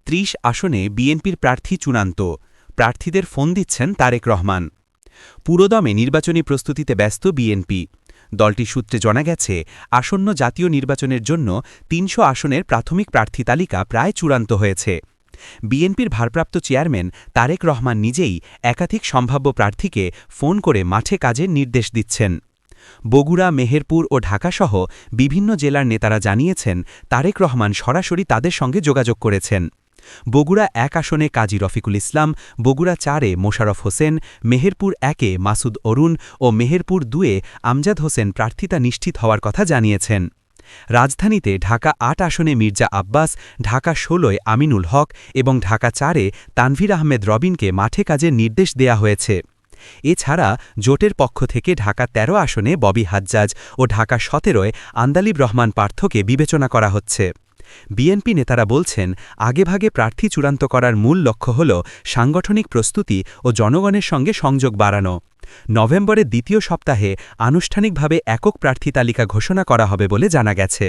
৩০ আসনে বিএনপির প্রার্থী চূড়ান্ত, প্রার্থীদের ফোন দিচ্ছেন তারেক রহমান। পুরোদমে নির্বাচনী প্রস্তুতিতে ব্যস্ত বিএনপি। দলটির সূত্রে জানা গেছে, আসন্ন জাতীয় নির্বাচনের জন্য ৩০০ আসনের প্রাথমিক প্রার্থী তালিকা প্রায় চূড়ান্ত হয়েছে। বিএনপির ভারপ্রাপ্ত চেয়ারম্যান তারেক রহমান নিজেই একাধিক সম্ভাব্য প্রার্থীকে ফোন করে মাঠে কাজের নির্দেশ দিচ্ছেন। বগুড়া, মেহেরপুর ও ঢাকাসহ বিভিন্ন জেলার নেতারা জানিয়েছেন, তারেক রহমান সরাসরি তাদের সঙ্গে যোগাযোগ করেছেন। বগুড়া ১ আসনে কাজী রফিকুল ইসলাম, বগুড়া ৪-এ মোশাররফ হোসেন, মেহেরপুর ১-এ মাসুদ অরুণ ও মেহেরপুর ২-এ আমজাদ হোসেন প্রার্থিতা নিশ্চিত হওয়ার কথা জানিয়েছেন। রাজধানীতে ঢাকা ৮ আসনে মির্জা আব্বাস, ঢাকা ১৬-এ আমিনুল হক এবং ঢাকা ৪-এ তানভীর আহমেদ রবিনকে মাঠে কাজের নির্দেশ দেয়া হয়েছে। এছাড়া জোটের পক্ষ থেকে ঢাকা ১৩ আসনে ববি হাজ্জাজ ও ঢাকা ১৭-এ আন্দালিব রহমান পার্থকে বিবেচনা করা হচ্ছে। বিএনপি নেতারা বলছেন, আগেভাগে প্রার্থী চূড়ান্ত করার মূল লক্ষ্য হল সাংগঠনিক প্রস্তুতি ও জনগণের সঙ্গে সংযোগ বাড়ানো। নভেম্বরের দ্বিতীয় সপ্তাহে আনুষ্ঠানিকভাবে একক প্রার্থী তালিকা ঘোষণা করা হবে বলে জানা গেছে।